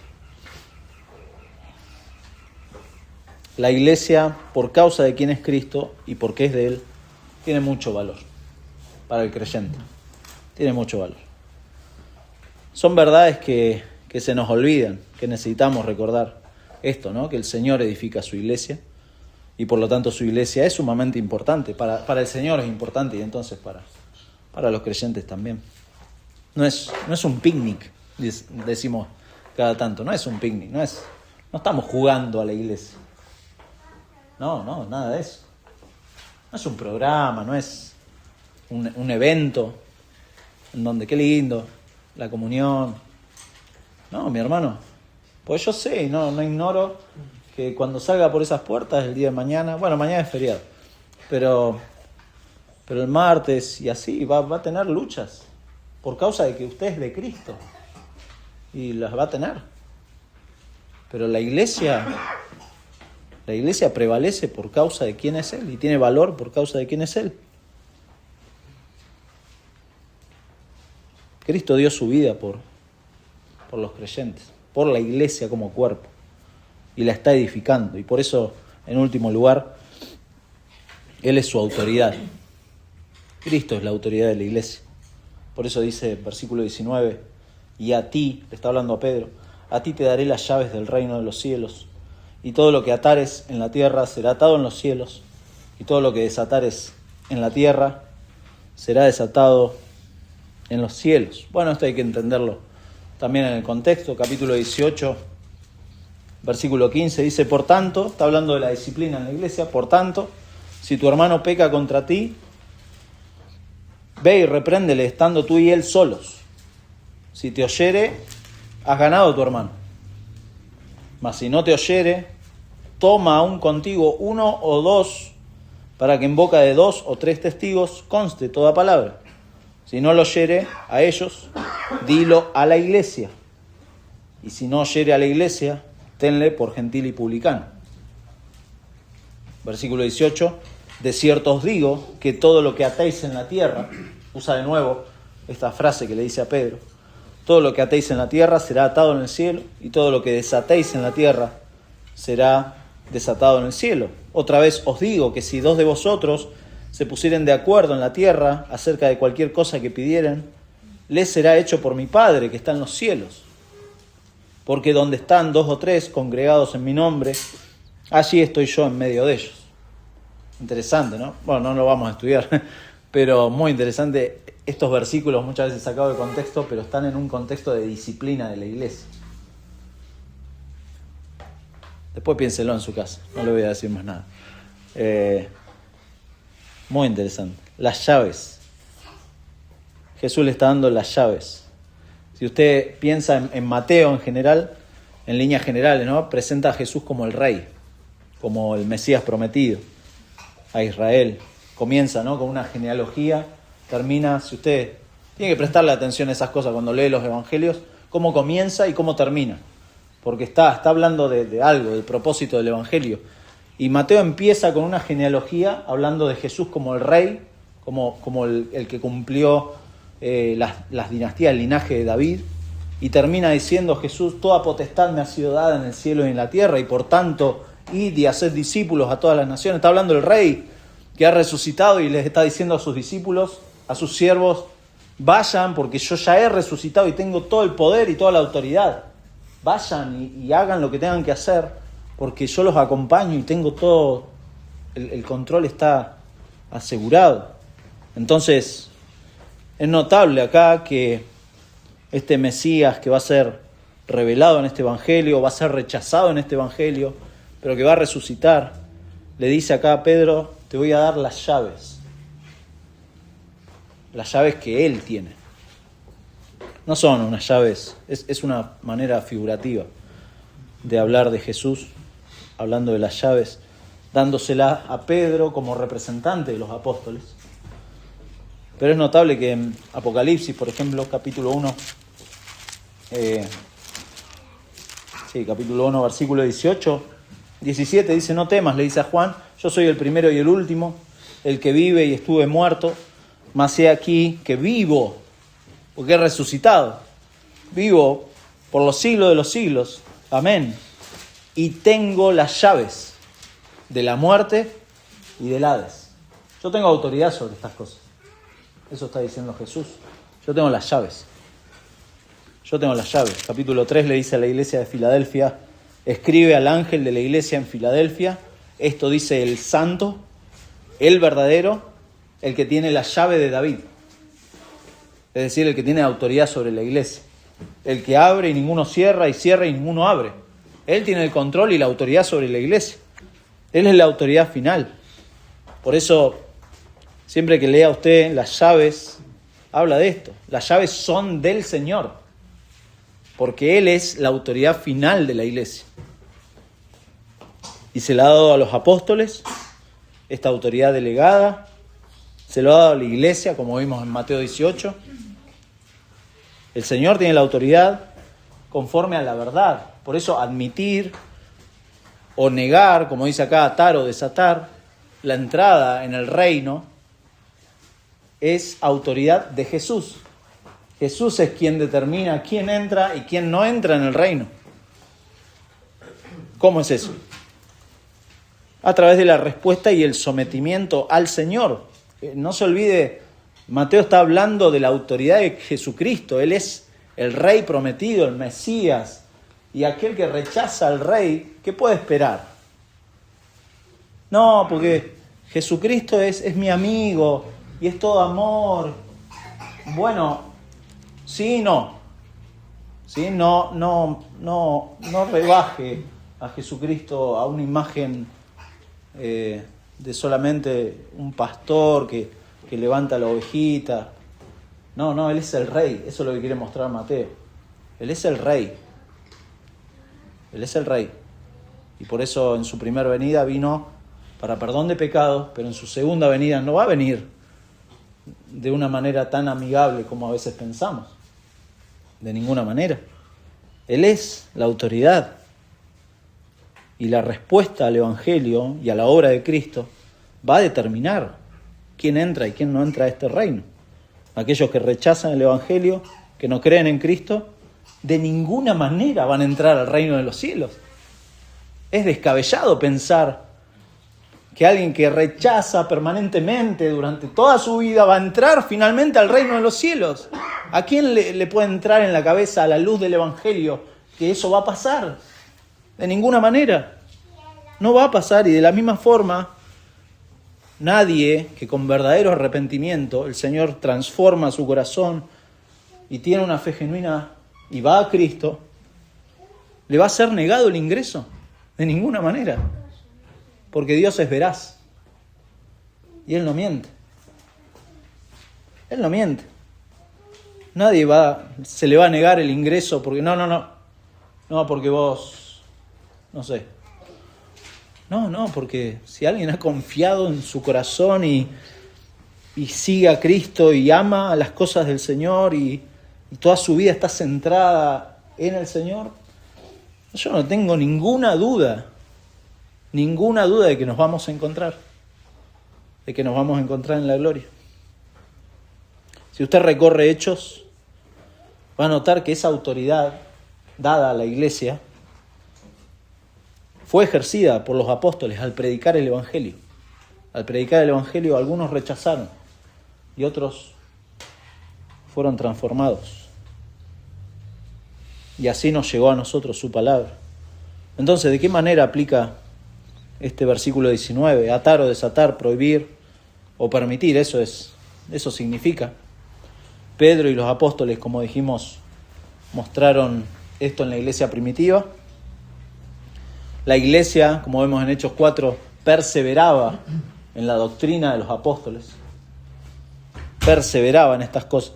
La iglesia, por causa de quién es Cristo y porque es de Él, tiene mucho valor para el creyente. Tiene mucho valor. Son verdades que se nos olvidan, que necesitamos recordar esto, ¿no? Que el Señor edifica su iglesia y por lo tanto su iglesia es sumamente importante. Para el Señor es importante y entonces para los creyentes también. No es un picnic, decimos cada tanto, no es un picnic, no estamos jugando a la iglesia. No, nada de eso. No es un programa, no es un evento en donde qué lindo, la comunión. No, mi hermano, pues yo sé y no ignoro que cuando salga por esas puertas el día de mañana, bueno, mañana es feriado, pero el martes y así va a tener luchas por causa de que usted es de Cristo y las va a tener. Pero la iglesia prevalece por causa de quién es Él y tiene valor por causa de quién es Él. Cristo dio su vida por los creyentes, por la iglesia como cuerpo, y la está edificando. Y por eso, en último lugar, Él es su autoridad. Cristo es la autoridad de la iglesia. Por eso dice, versículo 19, y a ti, le está hablando a Pedro, a ti te daré las llaves del reino de los cielos, y todo lo que atares en la tierra será atado en los cielos, y todo lo que desatares en la tierra será desatado en los cielos. Bueno, esto hay que entenderlo también en el contexto. Capítulo 18, versículo 15, dice, por tanto, está hablando de la disciplina en la iglesia, por tanto, si tu hermano peca contra ti, ve y repréndele estando tú y él solos. Si te oyere, has ganado a tu hermano. Mas si no te oyere, toma aún contigo 1 o 2, para que en boca de 2 o 3 testigos conste toda palabra. Si no lo oyere a ellos, dilo a la iglesia. y si no oyere a la iglesia, tenle por gentil y publicano. Versículo 18, de cierto os digo que todo lo que atéis en la tierra, usa de nuevo esta frase que le dice a Pedro, todo lo que atéis en la tierra será atado en el cielo, y todo lo que desatéis en la tierra será desatado en el cielo. Otra vez os digo que si dos de vosotros se pusieren de acuerdo en la tierra acerca de cualquier cosa que pidieren, les será hecho por mi Padre que está en los cielos. Porque donde están 2 o 3 congregados en mi nombre, allí estoy yo en medio de ellos. Interesante, ¿no? Bueno, no lo vamos a estudiar, pero muy interesante. Estos versículos muchas veces sacados de contexto, pero están en un contexto de disciplina de la iglesia. Después piénselo en su casa, no le voy a decir más nada. Muy interesante. Las llaves. Jesús le está dando las llaves. Si usted piensa en Mateo en general, en líneas generales, ¿no? Presenta a Jesús como el rey, como el Mesías prometido a Israel. Comienza, ¿no?, con una genealogía, termina, si usted tiene que prestarle atención a esas cosas cuando lee los evangelios, cómo comienza y cómo termina, porque está hablando de algo, del propósito del evangelio. Y Mateo empieza con una genealogía hablando de Jesús como el rey, como el que cumplió las dinastías, el linaje de David, y termina diciendo Jesús, toda potestad me ha sido dada en el cielo y en la tierra, y por tanto, id y haced discípulos a todas las naciones. Está hablando el rey que ha resucitado y les está diciendo a sus discípulos, a sus siervos, vayan porque yo ya he resucitado y tengo todo el poder y toda la autoridad. Vayan y hagan lo que tengan que hacer porque yo los acompaño y tengo todo, el control está asegurado. Entonces, es notable acá que este Mesías que va a ser revelado en este evangelio, va a ser rechazado en este evangelio, pero que va a resucitar, le dice acá a Pedro, te voy a dar las llaves que él tiene. No son unas llaves, es una manera figurativa de hablar de Jesús, hablando de las llaves, dándoselas a Pedro como representante de los apóstoles. Pero es notable que en Apocalipsis, por ejemplo, capítulo 1, capítulo 1, versículo 17, dice, no temas, le dice a Juan, yo soy el primero y el último, el que vive y estuve muerto, mas he aquí que vivo, porque he resucitado, vivo por los siglos de los siglos, amén, y tengo las llaves de la muerte y del Hades. Yo tengo autoridad sobre estas cosas. Eso está diciendo Jesús. Yo tengo las llaves. Capítulo 3 le dice a la iglesia de Filadelfia, escribe al ángel de la iglesia en Filadelfia, esto dice el santo, el verdadero, el que tiene la llave de David. Es decir, el que tiene autoridad sobre la iglesia. El que abre y ninguno cierra, y cierra y ninguno abre. Él tiene el control y la autoridad sobre la iglesia. Él es la autoridad final. Por eso, siempre que lea usted las llaves, habla de esto. Las llaves son del Señor, porque Él es la autoridad final de la iglesia. Y se la ha dado a los apóstoles, esta autoridad delegada, se lo ha dado a la iglesia, como vimos en Mateo 18. El Señor tiene la autoridad conforme a la verdad. Por eso admitir o negar, como dice acá, atar o desatar, la entrada en el reino es autoridad de Jesús. Jesús es quien determina quién entra y quién no entra en el reino. ¿Cómo es eso? A través de la respuesta y el sometimiento al Señor. No se olvide, Mateo está hablando de la autoridad de Jesucristo. Él es el Rey prometido, el Mesías. Y aquel que rechaza al Rey, ¿qué puede esperar? No, porque Jesucristo es mi amigo y es todo amor. Bueno, sí y no. ¿Sí? No rebaje a Jesucristo a una imagen de solamente un pastor que levanta la ovejita. No, Él es el Rey. Eso es lo que quiere mostrar Mateo. Él es el Rey. Él es el Rey. Y por eso en su primera venida vino para perdón de pecados, pero en su segunda venida no va a venir de una manera tan amigable como a veces pensamos. De ninguna manera. Él es la autoridad. Y la respuesta al Evangelio y a la obra de Cristo va a determinar quién entra y quién no entra a este reino. Aquellos que rechazan el Evangelio, que no creen en Cristo, de ninguna manera van a entrar al reino de los cielos. Es descabellado pensar que alguien que rechaza permanentemente durante toda su vida va a entrar finalmente al reino de los cielos. ¿A quién le puede entrar en la cabeza a la luz del Evangelio que eso va a pasar? De ninguna manera. No va a pasar, y de la misma forma, nadie que con verdadero arrepentimiento el Señor transforma su corazón y tiene una fe genuina y va a Cristo, le va a ser negado el ingreso. De ninguna manera. Porque Dios es veraz. Y Él no miente. Él no miente. Nadie se le va a negar el ingreso porque no, porque vos, no sé. No, porque si alguien ha confiado en su corazón y sigue a Cristo y ama las cosas del Señor y toda su vida está centrada en el Señor, yo no tengo ninguna duda de que nos vamos a encontrar, en la gloria. Si usted recorre Hechos, va a notar que esa autoridad dada a la iglesia fue ejercida por los apóstoles al predicar el Evangelio. Al predicar el Evangelio, algunos rechazaron y otros fueron transformados. Y así nos llegó a nosotros su palabra. Entonces, ¿de qué manera aplica este versículo 19? Atar o desatar, prohibir o permitir, eso significa. Pedro y los apóstoles, como dijimos, mostraron esto en la iglesia primitiva. La iglesia, como vemos en Hechos 4, perseveraba en la doctrina de los apóstoles. Perseveraba en estas cosas.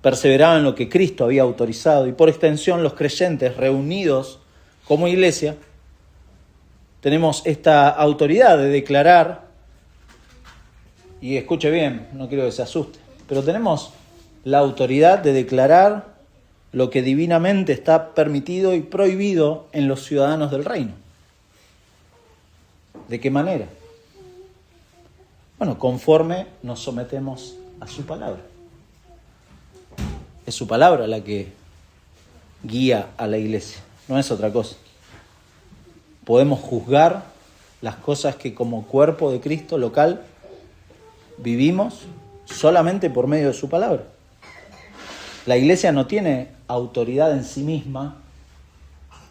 Perseveraba en lo que Cristo había autorizado. Y por extensión, los creyentes reunidos como iglesia, tenemos esta autoridad de declarar, y escuche bien, no quiero que se asuste, pero tenemos la autoridad de declarar lo que divinamente está permitido y prohibido en los ciudadanos del reino. ¿De qué manera? Bueno, conforme nos sometemos a su palabra. Es su palabra la que guía a la iglesia, no es otra cosa. Podemos juzgar las cosas que como cuerpo de Cristo local vivimos solamente por medio de su palabra. La iglesia no tiene autoridad en sí misma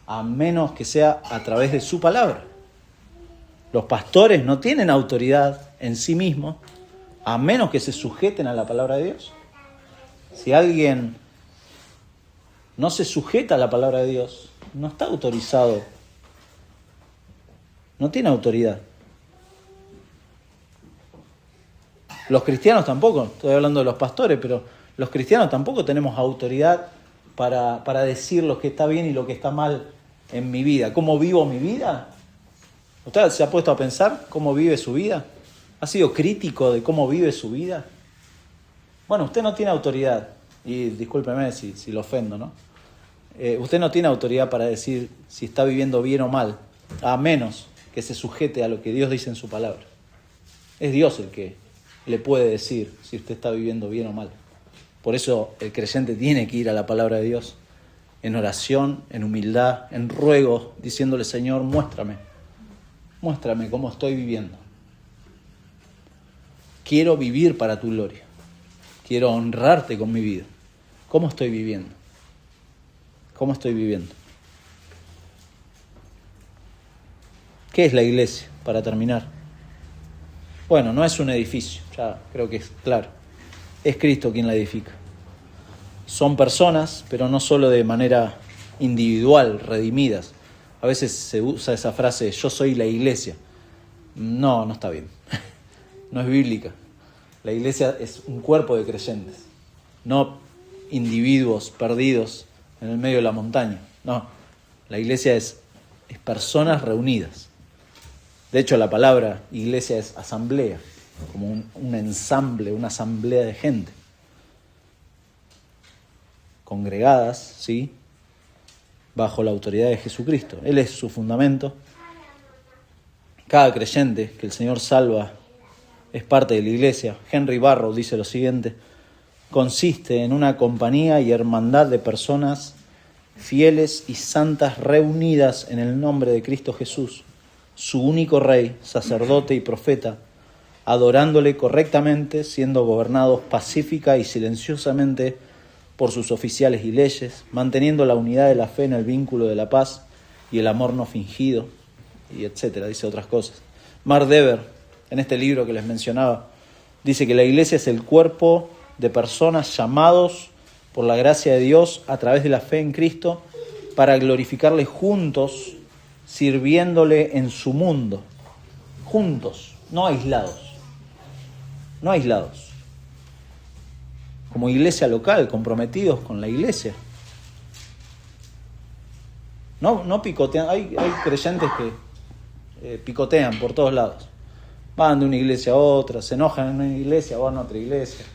a menos que sea a través de su palabra. Los pastores no tienen autoridad en sí mismos a menos que se sujeten a la palabra de Dios. Si alguien no se sujeta a la palabra de Dios, no está autorizado, no tiene autoridad. Los cristianos tampoco, estoy hablando de los pastores, pero los cristianos tampoco tenemos autoridad para decir lo que está bien y lo que está mal en mi vida. ¿Cómo vivo mi vida? ¿Usted se ha puesto a pensar cómo vive su vida? ¿Ha sido crítico de cómo vive su vida? Bueno, usted no tiene autoridad, y discúlpeme si lo ofendo, ¿no? Usted no tiene autoridad para decir si está viviendo bien o mal, a menos que se sujete a lo que Dios dice en su palabra. Es Dios el que le puede decir si usted está viviendo bien o mal. Por eso el creyente tiene que ir a la palabra de Dios en oración, en humildad, en ruego, diciéndole: Señor, muéstrame cómo estoy viviendo. Quiero vivir para tu gloria. Quiero honrarte con mi vida. ¿Cómo estoy viviendo? ¿Cómo estoy viviendo? ¿Qué es la iglesia? Para terminar. Bueno, no es un edificio, ya creo que es claro. Es Cristo quien la edifica. Son personas, pero no solo de manera individual, redimidas. A veces se usa esa frase: yo soy la iglesia. No está bien. No es bíblica. La iglesia es un cuerpo de creyentes, no individuos perdidos en el medio de la montaña. No, la iglesia es personas reunidas. De hecho, la palabra iglesia es asamblea, como un ensamble, una asamblea de gente. Congregadas, ¿sí? bajo la autoridad de Jesucristo. Él es su fundamento. Cada creyente que el Señor salva es parte de la iglesia. Henry Barrow dice lo siguiente: consiste en una compañía y hermandad de personas fieles y santas reunidas en el nombre de Cristo Jesús, su único Rey, sacerdote y profeta, adorándole correctamente, siendo gobernados pacífica y silenciosamente por sus oficiales y leyes, manteniendo la unidad de la fe en el vínculo de la paz y el amor no fingido, y etcétera, dice otras cosas. Mark Dever, en este libro que les mencionaba, dice que la iglesia es el cuerpo de personas llamados por la gracia de Dios a través de la fe en Cristo para glorificarle juntos, sirviéndole en su mundo. Juntos, no aislados. No aislados. Como iglesia local, comprometidos con la iglesia. No picotean. Hay creyentes que picotean por todos lados. Van de una iglesia a otra, se enojan en una iglesia, van a otra iglesia.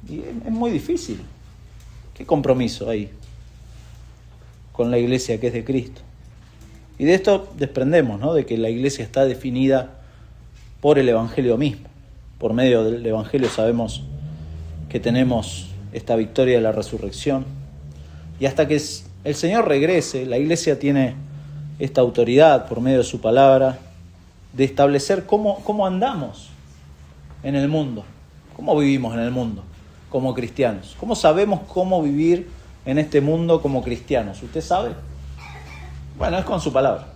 Y es muy difícil. ¿Qué compromiso hay con la iglesia que es de Cristo? Y de esto desprendemos, ¿no?, de que la iglesia está definida por el Evangelio mismo. Por medio del Evangelio sabemos que tenemos esta victoria de la resurrección. Y hasta que el Señor regrese, la iglesia tiene esta autoridad por medio de su palabra de establecer cómo andamos en el mundo, cómo vivimos en el mundo como cristianos, cómo sabemos cómo vivir en este mundo como cristianos. ¿Usted sabe? Bueno, es con su palabra.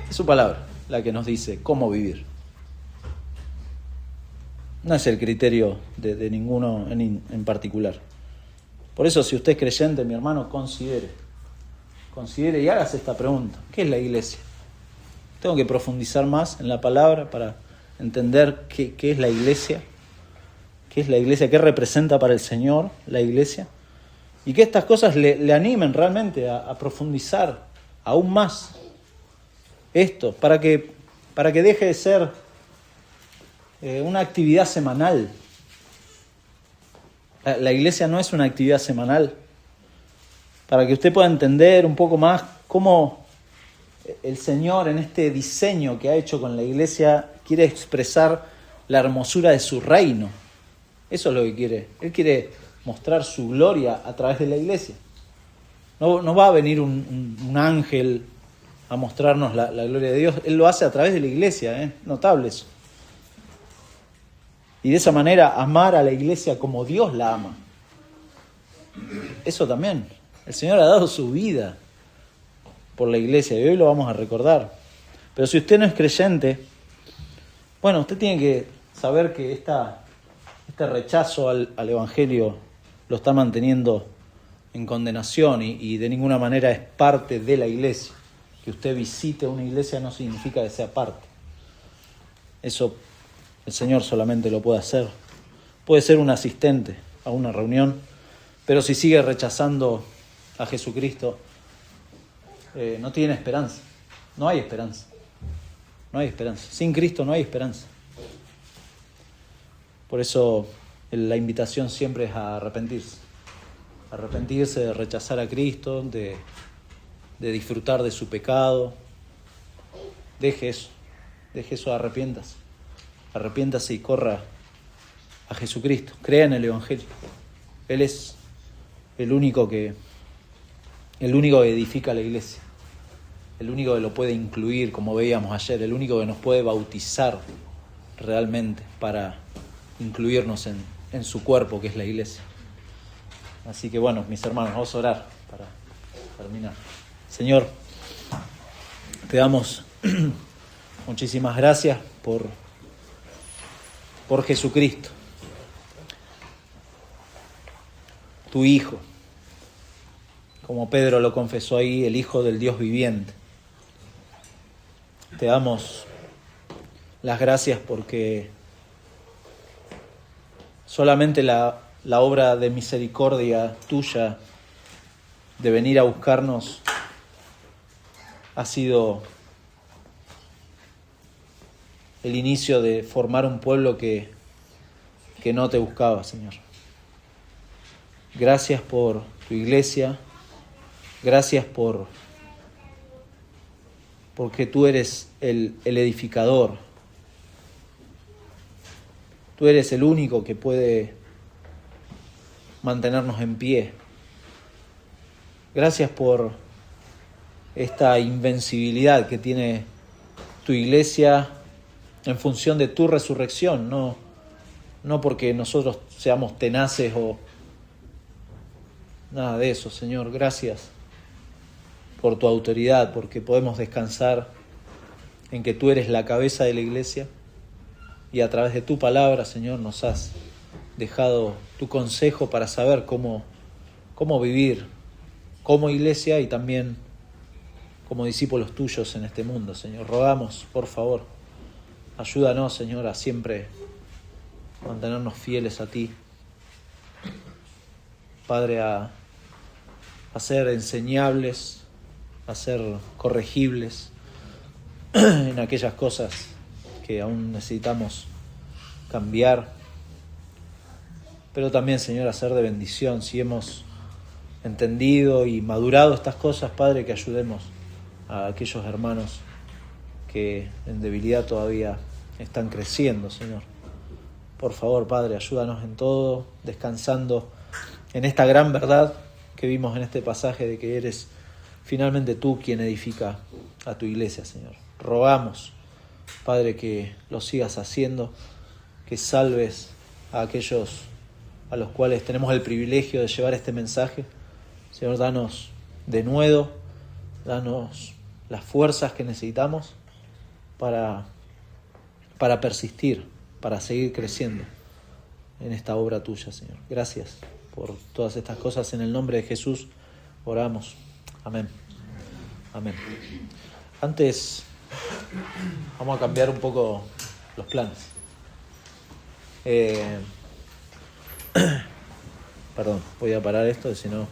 Es su palabra la que nos dice cómo vivir. No es el criterio de ninguno en particular. Por eso, si usted es creyente, mi hermano, considere y hágase esta pregunta: ¿qué es la iglesia? Tengo que profundizar más en la palabra para entender qué es la iglesia, qué es la iglesia, qué representa para el Señor la iglesia, y que estas cosas le animen realmente a profundizar aún más esto, para que deje de ser una actividad semanal. La iglesia no es una actividad semanal. Para que usted pueda entender un poco más cómo el Señor, en este diseño que ha hecho con la iglesia, quiere expresar la hermosura de su reino. Eso es lo que quiere. Él quiere mostrar su gloria a través de la iglesia. No va a venir un ángel a mostrarnos la gloria de Dios. Él lo hace a través de la iglesia. Notable eso. Y de esa manera amar a la iglesia como Dios la ama. Eso también. El Señor ha dado su vida por la iglesia y hoy lo vamos a recordar. Pero si usted no es creyente, bueno, usted tiene que saber que este rechazo al Evangelio lo está manteniendo en condenación y de ninguna manera es parte de la iglesia. Que usted visite una iglesia no significa que sea parte. Eso el Señor solamente lo puede hacer. Puede ser un asistente a una reunión, pero si sigue rechazando a Jesucristo, no tiene esperanza. No hay esperanza. No hay esperanza. Sin Cristo no hay esperanza. Por eso la invitación siempre es a arrepentirse. Arrepentirse de rechazar a Cristo, de disfrutar de su pecado. Deje eso, arrepiéntase. Arrepiéntase y corra a Jesucristo. Crea en el Evangelio. Él es el único que edifica la iglesia. El único que lo puede incluir, como veíamos ayer. El único que nos puede bautizar realmente para incluirnos en su cuerpo, que es la iglesia. Así que bueno, mis hermanos, vamos a orar para terminar. Señor, te damos muchísimas gracias por Jesucristo, tu Hijo, como Pedro lo confesó ahí, el Hijo del Dios viviente. Te damos las gracias porque solamente la obra de misericordia tuya de venir a buscarnos ha sido el inicio de formar un pueblo que no te buscaba, Señor. Gracias por tu iglesia, Gracias porque tú eres el edificador. Tú eres el único que puede mantenernos en pie. Gracias por esta invencibilidad que tiene tu iglesia en función de tu resurrección, no porque nosotros seamos tenaces o nada de eso, Señor. Gracias por tu autoridad, porque podemos descansar en que tú eres la cabeza de la iglesia y a través de tu palabra, Señor, nos has dejado tu consejo para saber cómo vivir como iglesia y también como discípulos tuyos en este mundo, Señor. Rogamos, por favor, ayúdanos, Señor, a siempre mantenernos fieles a ti. Padre, a ser enseñables, a ser corregibles en aquellas cosas que aún necesitamos cambiar. Pero también, Señor, a ser de bendición. Si hemos entendido y madurado estas cosas, Padre, que ayudemos a aquellos hermanos que en debilidad todavía están creciendo, Señor. Por favor, Padre, ayúdanos en todo, descansando en esta gran verdad que vimos en este pasaje de que eres finalmente tú quien edifica a tu iglesia, Señor. Rogamos, Padre, que lo sigas haciendo, que salves a aquellos a los cuales tenemos el privilegio de llevar este mensaje. Señor, danos denuedo, danos las fuerzas que necesitamos para persistir, para seguir creciendo en esta obra tuya, Señor. Gracias por todas estas cosas. En el nombre de Jesús oramos. Amén. Amén. Antes, vamos a cambiar un poco los planes. Perdón, voy a parar esto, si no